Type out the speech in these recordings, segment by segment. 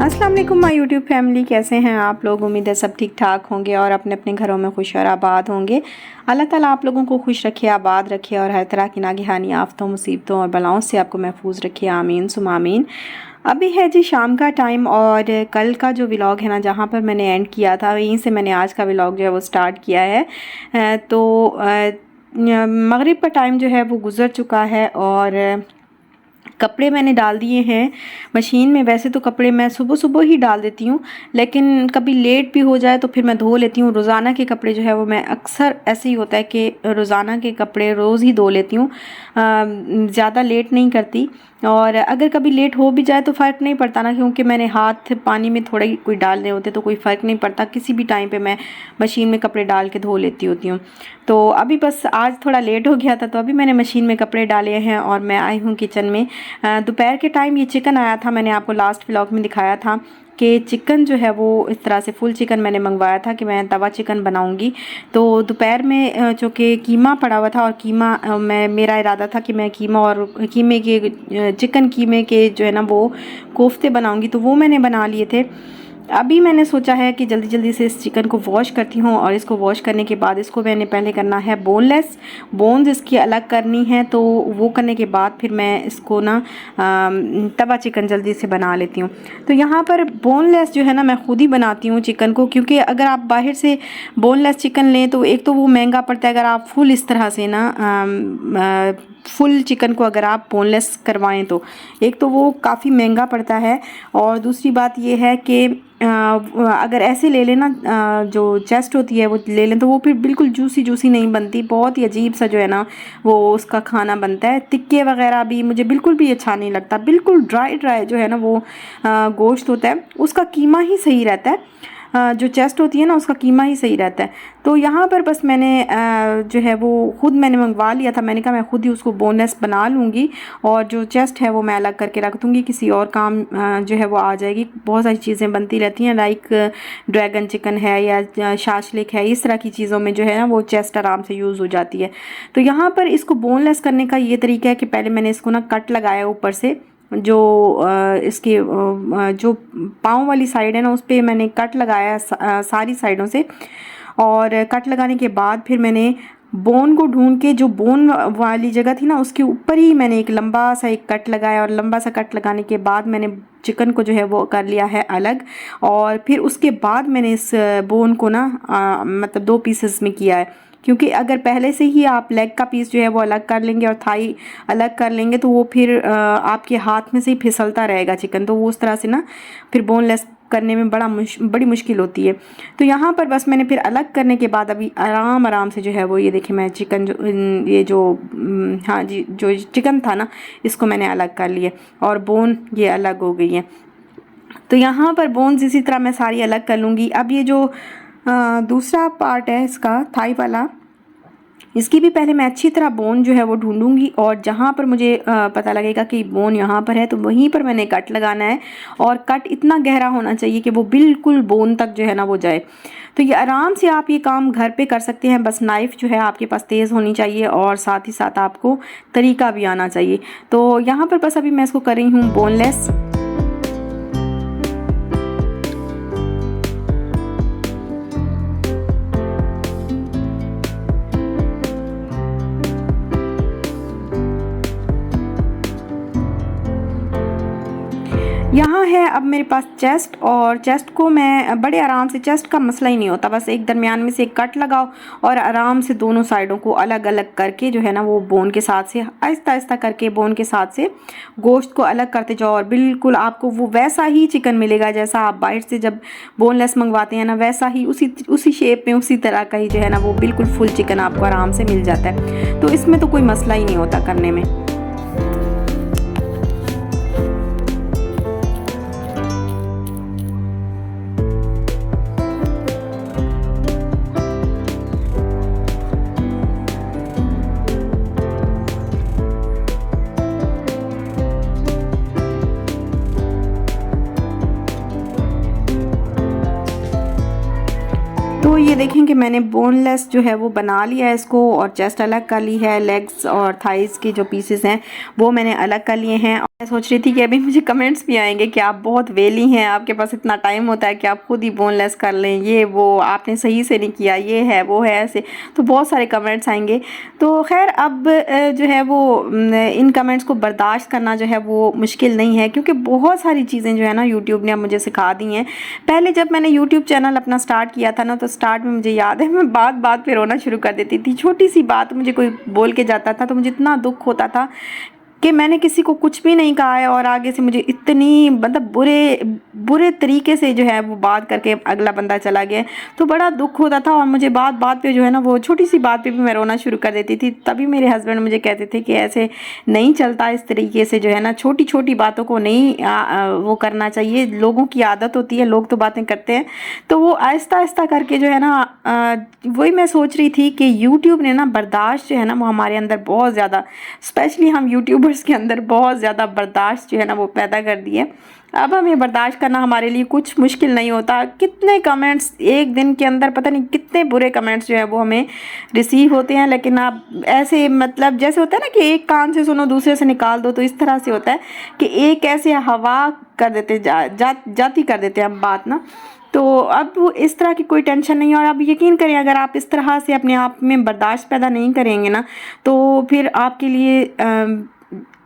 अस्सलाम वालेकुम my YouTube family, कैसे हैं आप लोग। उम्मीद है सब ठीक ठाक होंगे और अपने अपने घरों में खुश और आबाद होंगे। अल्लाह ताला आप लोगों को खुश रखे, आबाद रखे और हर तरह की नागहानी आफतों, मुसीबतों और बलाओं से आपको महफूज रखे। आमीन सुम आमीन। अभी है जी शाम का टाइम और कल का जो व्लॉग है ना, जहाँ पर मैंने एंड किया था वहीं से मैंने आज का व्लॉग जो है वो स्टार्ट किया है। तो मगरिब का टाइम जो है वो गुज़र चुका है और कपड़े मैंने डाल दिए हैं मशीन में। वैसे तो कपड़े मैं सुबह सुबह ही डाल देती हूँ, लेकिन कभी लेट भी हो जाए तो फिर मैं धो लेती हूँ। रोज़ाना के कपड़े जो है वो मैं अक्सर ऐसे ही होता है कि रोज़ाना के कपड़े रोज़ ही धो लेती हूँ, ज़्यादा लेट नहीं करती। और अगर कभी लेट हो भी जाए तो फ़र्क नहीं पड़ता ना, क्योंकि मैंने हाथ पानी में थोड़े ही कोई डालने होते तो कोई फ़र्क नहीं पड़ता। किसी भी टाइम पे मैं मशीन में कपड़े डाल के धो लेती होती हूँ। तो अभी बस आज थोड़ा लेट हो गया था, तो अभी मैंने मशीन में कपड़े डाले हैं और मैं आई हूँ किचन में। दोपहर के टाइम ये चिकन आया था, मैंने आपको लास्ट व्लॉग में दिखाया था कि चिकन जो है वो इस तरह से फुल चिकन मैंने मंगवाया था कि मैं तवा चिकन बनाऊंगी। तो दोपहर में जो कि कीमा पड़ा हुआ था और कीमा मेरा इरादा था कि मैं कीमा और कीमे के चिकन कीमे के जो है ना वो कोफ्ते बनाऊंगी, तो वो मैंने बना लिए थे। अभी मैंने सोचा है कि जल्दी जल्दी से इस चिकन को वॉश करती हूँ और इसको वॉश करने के बाद इसको मैंने पहले करना है बोनलेस, बोन्स इसकी अलग करनी है। तो वो करने के बाद फिर मैं इसको ना तवा चिकन जल्दी से बना लेती हूँ। तो यहाँ पर बोनलेस जो है ना मैं खुद ही बनाती हूँ चिकन को, क्योंकि अगर आप बाहर से बोनलेस चिकन लें तो एक तो वो महंगा पड़ता है। अगर आप फुल इस तरह से ना फुल चिकन को अगर आप बोनलेस करवाएं तो एक तो वो काफ़ी महंगा पड़ता है, और दूसरी बात ये है कि अगर ऐसे ले लेना जो चेस्ट होती है वो ले लें तो वो फिर बिल्कुल जूसी जूसी नहीं बनती, बहुत ही अजीब सा जो है ना वो उसका खाना बनता है। टिक्के वगैरह भी मुझे बिल्कुल भी अच्छा नहीं लगता, बिल्कुल ड्राई ड्राई जो है ना वो गोश्त होता है, उसका कीमा ही सही रहता है। जो चेस्ट होती है ना उसका कीमा ही सही रहता है। तो यहाँ पर बस मैंने जो है वो खुद मैंने मंगवा लिया था। मैंने कहा मैं खुद ही उसको बोनलेस बना लूँगी और जो चेस्ट है वो मैं अलग करके रख दूँगी, किसी और काम जो है वो आ जाएगी। बहुत सारी चीज़ें बनती रहती हैं, लाइक ड्रैगन चिकन है या शाशलिक है, इस तरह की चीज़ों में जो है ना वो चेस्ट आराम से यूज़ हो जाती है। तो यहाँ पर इसको बोनलेस करने का ये तरीका है कि पहले मैंने इसको ना कट लगाया ऊपर से, जो इसके जो पाँव वाली साइड है ना उस पर मैंने कट लगाया सारी साइडों से। और कट लगाने के बाद फिर मैंने बोन को ढूंढ के, जो बोन वाली जगह थी ना उसके ऊपर ही मैंने एक लंबा सा एक कट लगाया, और लंबा सा कट लगाने के बाद मैंने चिकन को जो है वो कर लिया है अलग। और फिर उसके बाद मैंने इस बोन को ना मतलब 2 पीसेस में किया है, क्योंकि अगर पहले से ही आप लेग का पीस जो है वो अलग कर लेंगे और थाई अलग कर लेंगे तो वो फिर आपके हाथ में से ही फिसलता रहेगा चिकन, तो वो उस तरह से ना फिर बोनलेस करने में बड़ी मुश्किल होती है। तो यहाँ पर बस मैंने फिर अलग करने के बाद अभी आराम से जो है वो ये देखिए मैं चिकन जो ये जो हाँ जी जो चिकन था ना इसको मैंने अलग कर लिया और बोन ये अलग हो गई है। तो यहाँ पर बोन्स इसी तरह मैं सारी अलग कर लूँगी। अब ये जो दूसरा पार्ट है इसका थाई वाला, इसकी भी पहले मैं अच्छी तरह बोन जो है वो ढूंढूंगी, और जहाँ पर मुझे पता लगेगा कि बोन यहाँ पर है तो वहीं पर मैंने कट लगाना है। और कट इतना गहरा होना चाहिए कि वो बिल्कुल बोन तक जो है ना वो जाए। तो ये आराम से आप ये काम घर पे कर सकते हैं, बस नाइफ़ जो है आपके पास तेज़ होनी चाहिए और साथ ही साथ आपको तरीका भी आना चाहिए। तो यहाँ पर बस अभी मैं इसको कर रही हूँ बोनलेस। यहाँ है अब मेरे पास चेस्ट, और चेस्ट को मैं बड़े आराम से, चेस्ट का मसला ही नहीं होता, बस एक दरमियान में से एक कट लगाओ और आराम से दोनों साइडों को अलग अलग करके जो है ना वो बोन के साथ से आहिस्ता आहिस्ता करके बोन के साथ से गोश्त को अलग करते जाओ, और बिल्कुल आपको वो वैसा ही चिकन मिलेगा जैसा आप बाहर से जब बोनलेस मंगवाते हैं ना, वैसा ही उसी शेप में उसी तरह का ही जो है ना वो बिल्कुल फुल चिकन आपको आराम से मिल जाता है। तो इसमें तो कोई मसला ही नहीं होता करने में। तो ये देखें कि मैंने बोनलेस जो है वो बना लिया है इसको, और चेस्ट अलग कर ली है, लेग्स और थाइस के जो पीसेस हैं वो मैंने अलग कर लिए हैं। मैं सोच रही थी कि अभी मुझे कमेंट्स भी आएंगे कि आप बहुत वेली हैं, आपके पास इतना टाइम होता है कि आप खुद ही बोनलेस कर लें, ये वो आपने सही से नहीं किया, ये है वो है ऐसे, तो बहुत सारे कमेंट्स आएंगे। तो खैर अब जो है वो इन कमेंट्स को बर्दाश्त करना जो है वो मुश्किल नहीं है, क्योंकि बहुत सारी चीज़ें जो है ना यूट्यूब ने मुझे सिखा दी हैं। पहले जब मैंने यूट्यूब चैनल अपना स्टार्ट किया था ना, तो स्टार्ट में मुझे याद है मैं बात बात पे रोना शुरू कर देती थी। छोटी सी बात मुझे कोई बोल के जाता था तो मुझे इतना दुख होता था कि मैंने किसी को कुछ भी नहीं कहा है और आगे से मुझे इतनी मतलब बुरे तरीके से जो है वो बात करके अगला बंदा चला गया, तो बड़ा दुख होता था। और मुझे बात बात पे जो है ना वो छोटी सी बात पे भी मैं रोना शुरू कर देती थी। तभी मेरे हस्बैंड मुझे कहते थे कि ऐसे नहीं चलता, इस तरीके से जो है ना छोटी छोटी बातों को नहीं वो करना चाहिए, लोगों की आदत होती है, लोग तो बातें करते हैं। तो वो आहिस्ता आहिस्ता करके जो है ना वही मैं सोच रही थी कि यूट्यूब ने ना बर्दाश्त जो है ना वो हमारे अंदर बहुत ज़्यादा, स्पेशली हम यूट्यूबर्स के अंदर बहुत ज़्यादा बर्दाश्त जो है ना वो पैदा कर दी है। अब हमें बर्दाश्त करना हमारे लिए कुछ मुश्किल नहीं होता। कितने कमेंट्स एक दिन के अंदर, पता नहीं कितने बुरे कमेंट्स जो है वो हमें रिसीव होते हैं, लेकिन आप ऐसे मतलब जैसे होता है ना कि एक कान से सुनो दूसरे से निकाल दो, तो इस तरह से होता है कि एक ऐसे हवा कर देते जाती कर देते हैं हम बात ना। तो अब वो इस तरह की कोई टेंशन नहीं है। और आप यकीन करें, अगर आप इस तरह से अपने आप में बर्दाश्त पैदा नहीं करेंगे ना, तो फिर आपके लिए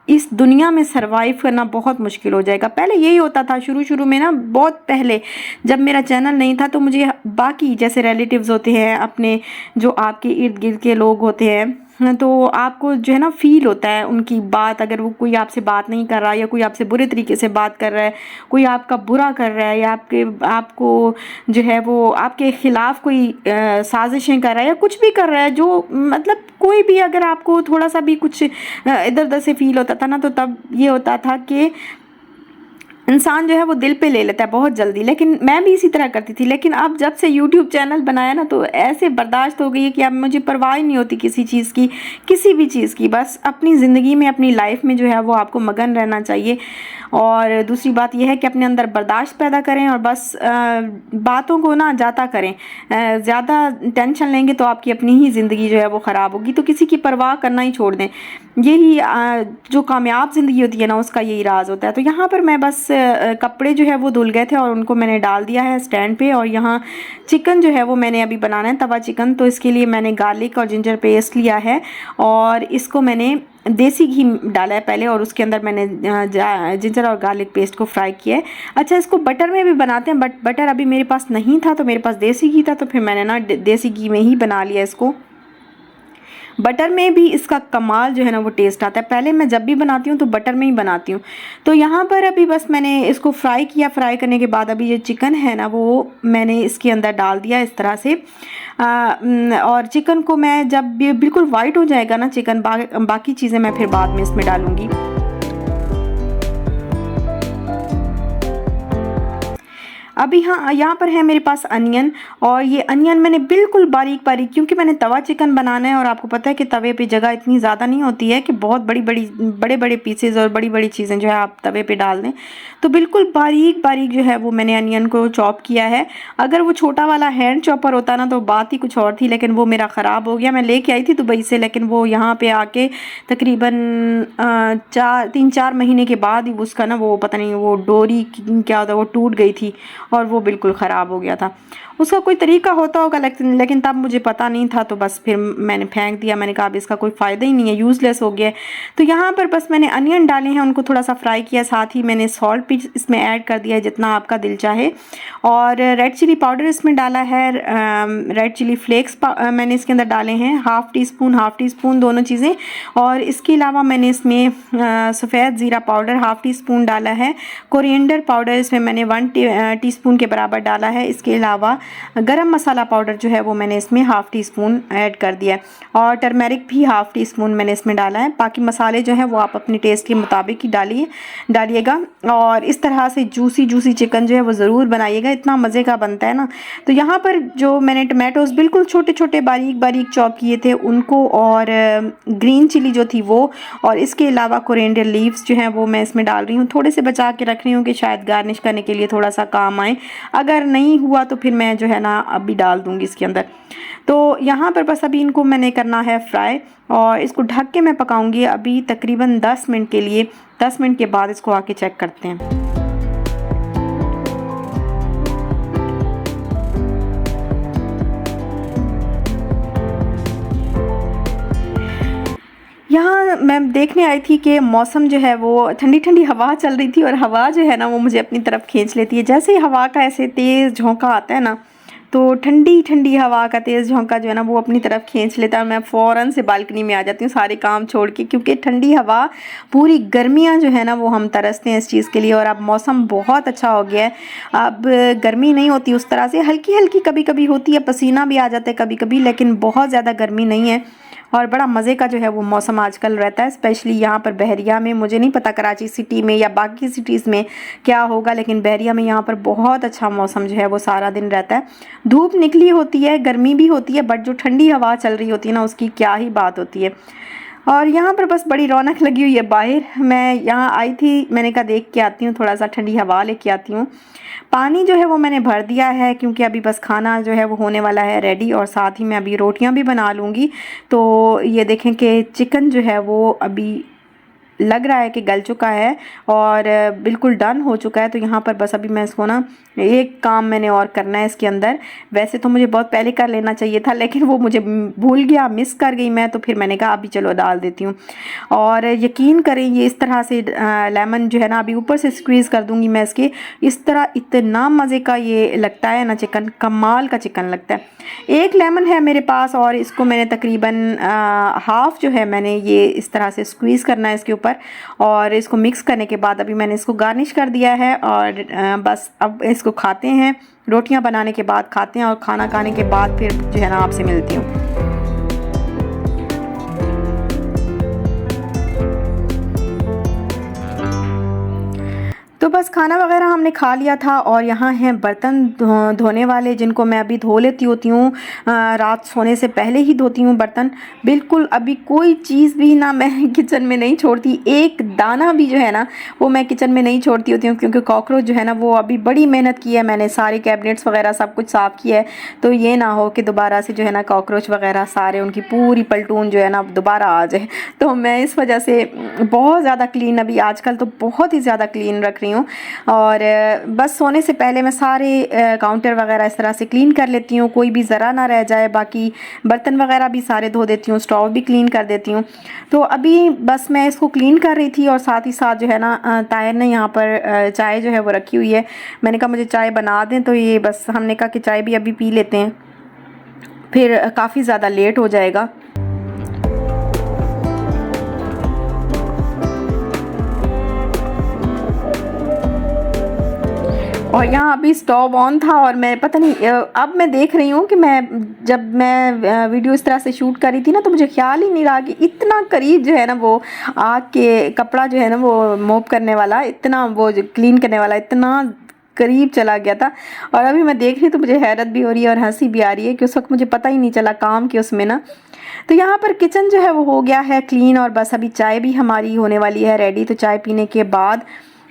इस दुनिया में सरवाइव करना बहुत मुश्किल हो जाएगा। पहले यही होता था शुरू शुरू में ना, बहुत पहले जब मेरा चैनल नहीं था, तो मुझे बाकी जैसे रिलेटिव्स होते हैं अपने, जो आपके इर्द गिर्द के लोग होते हैं, तो आपको जो है ना फील होता है उनकी बात। अगर वो कोई आपसे बात नहीं कर रहा या कोई आपसे बुरे तरीके से बात कर रहा है, कोई आपका बुरा कर रहा है या आपको जो है वो आपके ख़िलाफ़ कोई साजिशें कर रहा है या कुछ भी कर रहा है, जो मतलब कोई भी, अगर आपको थोड़ा सा भी कुछ इधर उधर से फील होता था ना, तो तब ये होता था कि इंसान जो है वो दिल पे ले लेता है बहुत जल्दी। लेकिन मैं भी इसी तरह करती थी। लेकिन अब जब से यूट्यूब चैनल बनाया ना, तो ऐसे बर्दाश्त हो गई है कि अब मुझे परवाह ही नहीं होती किसी चीज़ की, किसी भी चीज़ की। बस अपनी ज़िंदगी में, अपनी लाइफ में जो है वो आपको मगन रहना चाहिए। और दूसरी बात यह है कि अपने अंदर बर्दाश्त पैदा करें और बस बातों को ना जाता करें। ज़्यादा टेंशन लेंगे तो आपकी अपनी ही ज़िंदगी जो है वो ख़राब होगी। तो किसी की परवाह करना ही छोड़ दें। यही जो कामयाब ज़िंदगी होती है ना, उसका यही राज होता है। तो यहाँ पर मैं बस कपड़े जो है वो धुल गए थे और उनको मैंने डाल दिया है स्टैंड पे। और यहाँ चिकन जो है वो मैंने अभी बनाना है, तवा चिकन। तो इसके लिए मैंने गार्लिक और जिंजर पेस्ट लिया है और इसको मैंने देसी घी डाला है पहले, और उसके अंदर मैंने जिंजर और गार्लिक पेस्ट को फ्राई किया है। अच्छा, इसको बटर में भी बनाते हैं, बट बटर अभी मेरे पास नहीं था, तो मेरे पास देसी घी था, तो फिर मैंने ना देसी घी में ही बना लिया इसको। बटर में भी इसका कमाल जो है ना वो टेस्ट आता है। पहले मैं जब भी बनाती हूँ तो बटर में ही बनाती हूँ। तो यहाँ पर अभी बस मैंने इसको फ्राई किया। फ्राई करने के बाद अभी ये चिकन है ना वो मैंने इसके अंदर डाल दिया इस तरह से। और चिकन को मैं जब ये बिल्कुल वाइट हो जाएगा ना चिकन, बाकी चीज़ें मैं फिर बाद में इसमें डालूँगी। अभी हाँ, यहाँ पर है मेरे पास अनियन, और ये अनियन मैंने बिल्कुल बारीक बारीक, क्योंकि मैंने तवा चिकन बनाना है और आपको पता है कि तवे पे जगह इतनी ज़्यादा नहीं होती है कि बहुत बड़े बड़े पीसेज और बड़ी बड़ी चीज़ें जो है आप तवे पे डाल दें। तो बिल्कुल बारीक बारीक जो है वो मैंने अनियन को चॉप किया है। अगर वो छोटा वाला हैंड चॉपर होता ना तो बात ही कुछ और थी, लेकिन वो मेरा ख़राब हो गया। मैं लेके आई थी दुबई से, लेकिन वो यहाँ पे आके तकरीबन 3-4 महीने के बाद ही उसका ना वो पता नहीं वो डोरी क्या होता है वो टूट गई थी और वो बिल्कुल ख़राब हो गया था। उसका कोई तरीका होता होगा, लेकिन तब मुझे पता नहीं था, तो बस फिर मैंने फेंक दिया। मैंने कहा अब इसका कोई फ़ायदा ही नहीं है, यूज़लेस हो गया। तो यहाँ पर बस मैंने अनियन डाले हैं, उनको थोड़ा सा फ्राई किया, साथ ही मैंने सॉल्ट भी इसमें ऐड कर दिया है जितना आपका दिल चाहे। और रेड चिली पाउडर इसमें डाला है, रेड चिली फ्लेक्स मैंने इसके अंदर डाले हैं, हाफ़ टी स्पून दोनों चीज़ें। और इसके अलावा मैंने इसमें सफ़ेद ज़ीरा पाउडर हाफ़ टी स्पून डाला है। कोरिएंडर पाउडर इसमें मैंने 1 टीस्पून के बराबर डाला है। इसके अलावा गरम मसाला पाउडर जो है वो मैंने इसमें हाफ़ टी स्पून ऐड कर दिया है। और टर्मेरिक भी हाफ़ टी स्पून मैंने इसमें डाला है। बाकी मसाले जो हैं वो आप अपने टेस्ट के मुताबिक ही डालिएगा। और इस तरह से जूसी चिकन जो है वो ज़रूर बनाइएगा, इतना मज़े का बनता है ना। तो यहाँ पर जो मैंने टमाटोज़ बिल्कुल छोटे छोटे बारीक चॉप किए थे उनको, और ग्रीन चिली जो थी वो, और इसके अलावा कोरिएंडर लीव्स जो हैं वो मैं इसमें डाल रही हूँ। थोड़े से बचा के रख रही हूँ कि शायद गार्निश करने के लिए थोड़ा सा काम आए। बनाएं। अगर नहीं हुआ तो फिर मैं जो है ना अभी डाल दूँगी इसके अंदर। तो यहाँ पर बस अभी इनको मैंने करना है फ्राई और इसको ढक के मैं पकाऊंगी अभी तकरीबन 10 मिनट के लिए। 10 मिनट के बाद इसको आके चेक करते हैं। यहाँ मैं देखने आई थी कि मौसम जो है वो ठंडी ठंडी हवा चल रही थी और हवा जो है ना वो मुझे अपनी तरफ खींच लेती है। जैसे ही हवा का ऐसे तेज़ झोंका आता है ना तो ठंडी ठंडी हवा का तेज़ झोंका जो है ना वो अपनी तरफ खींच लेता है और मैं फ़ौरन से बालकनी में आ जाती हूँ सारे काम छोड़ के, क्योंकि ठंडी हवा पूरी गर्मियाँ जो है ना वो हम तरसते हैं इस चीज़ के लिए। और अब मौसम बहुत अच्छा हो गया है, अब गर्मी नहीं होती उस तरह से, हल्की हल्की कभी कभी होती है, पसीना भी आ जाता है कभी कभी, लेकिन बहुत ज़्यादा गर्मी नहीं है और बड़ा मज़े का जो है वो मौसम आजकल रहता है। स्पेशली यहाँ पर बहरिया में, मुझे नहीं पता कराची सिटी में या बाकी सिटीज़ में क्या होगा, लेकिन बहरिया में यहाँ पर बहुत अच्छा मौसम जो है वो सारा दिन रहता है। धूप निकली होती है, गर्मी भी होती है, बट जो ठंडी हवा चल रही होती है ना उसकी क्या ही बात होती है। और यहाँ पर बस बड़ी रौनक लगी हुई है बाहर। मैं यहाँ आई थी, मैंने कहा देख के आती हूँ, थोड़ा सा ठंडी हवा लेके आती हूँ। पानी जो है वो मैंने भर दिया है क्योंकि अभी बस खाना जो है वो होने वाला है रेडी और साथ ही मैं अभी रोटियां भी बना लूँगी। तो ये देखें कि चिकन जो है वो अभी लग रहा है कि गल चुका है और बिल्कुल डन हो चुका है। तो यहाँ पर बस अभी मैं इसको ना एक काम मैंने और करना है इसके अंदर। वैसे तो मुझे बहुत पहले कर लेना चाहिए था लेकिन वो मुझे भूल गया, मिस कर गई मैं, तो फिर मैंने कहा अभी चलो डाल देती हूँ। और यकीन करें ये इस तरह से लेमन जो है ना अभी ऊपर से स्क्वीज़ कर दूँगी मैं इसके, इस तरह इतना मज़े का ये लगता है ना चिकन, कमाल का चिकन लगता है। एक लेमन है मेरे पास और इसको मैंने तकरीबन हाफ़ जो है मैंने ये इस तरह से स्क्वीज़ करना है इसके ऊपर और इसको मिक्स करने के बाद अभी मैंने इसको गार्निश कर दिया है और बस अब इसको खाते हैं। रोटियां बनाने के बाद खाते हैं और खाना खाने के बाद फिर जो है ना आपसे मिलती हूँ। तो बस खाना वगैरह हमने खा लिया था और यहाँ हैं बर्तन धोने वाले, जिनको मैं अभी धो लेती होती हूँ, रात सोने से पहले ही धोती हूँ बर्तन। बिल्कुल अभी कोई चीज़ भी ना मैं किचन में नहीं छोड़ती, एक दाना भी जो है ना वो मैं किचन में नहीं छोड़ती होती हूँ, क्योंकि कॉकरोच जो है ना वो अभी बड़ी मेहनत की है मैंने, सारे कैबिनेट्स वगैरह सब कुछ साफ़ किया है। तो ये ना हो कि दोबारा से जो है ना कॉकरोच वगैरह सारे उनकी पूरी पलटून जो है ना दोबारा आ जाए। तो मैं इस वजह से बहुत ज़्यादा क्लीन अभी आजकल तो बहुत ही ज़्यादा क्लीन रख रही हूँ। और बस सोने से पहले मैं सारे काउंटर वगैरह इस तरह से क्लीन कर लेती हूँ, कोई भी ज़रा ना रह जाए। बाकी बर्तन वगैरह भी सारे धो देती हूँ, स्टोव भी क्लीन कर देती हूँ। तो अभी बस मैं इसको क्लीन कर रही थी और साथ ही साथ जो है ना तायर ने यहाँ पर चाय जो है वो रखी हुई है। मैंने कहा मुझे चाय बना दें, तो ये बस हमने कहा कि चाय भी अभी पी लेते हैं, फिर काफ़ी ज़्यादा लेट हो जाएगा। और यहाँ अभी स्टोव ऑन था और मैं पता नहीं, अब मैं देख रही हूँ कि जब मैं वीडियो इस तरह से शूट कर रही थी ना तो मुझे ख्याल ही नहीं रहा कि इतना करीब जो है ना वो आग के कपड़ा जो है ना वो मोप करने वाला, इतना वो जो क्लीन करने वाला इतना करीब चला गया था। और अभी मैं देख रही तो मुझे हैरत भी हो रही है और हंसी भी आ रही है कि उस वक्त मुझे पता ही नहीं चला काम के उसमें ना। तो यहाँ पर किचन जो है वो हो गया है क्लीन और बस अभी चाय भी हमारी होने वाली है रेडी। तो चाय पीने के बाद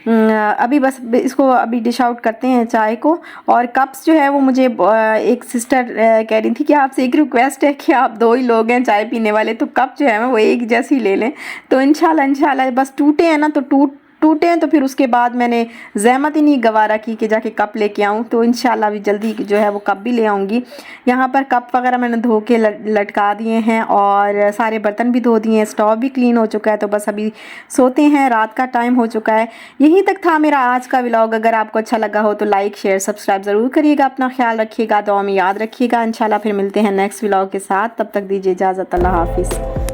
अभी बस इसको अभी डिश आउट करते हैं चाय को। और कप्स जो है वो मुझे एक सिस्टर कह रही थी कि आपसे एक रिक्वेस्ट है कि आप 2 ही लोग हैं चाय पीने वाले, तो कप जो है वो एक जैसी ले लें। तो इंशाल्लाह बस टूटे हैं ना तो टूटे हैं, तो फिर उसके बाद मैंने ज़हमत ही नहीं गवारा की कि जाके कप लेके आऊँ। तो इंशाल्लाह अभी जल्दी जो है वो कप भी ले आऊँगी। यहाँ पर कप वगैरह मैंने धो के लटका दिए हैं और सारे बर्तन भी धो दिए हैं, स्टोव भी क्लीन हो चुका है। तो बस अभी सोते हैं, रात का टाइम हो चुका है। यहीं तक था मेरा आज का व्लॉग। अगर आपको अच्छा लगा हो तो लाइक शेयर सब्सक्राइब ज़रूर करिएगा, अपना ख्याल रखिएगा, दुआ में याद रखिएगा। इंशाल्लाह फिर मिलते हैं नेक्स्ट व्लॉग के साथ, तब तक दीजिए इजाज़त, अल्लाह हाफिज़।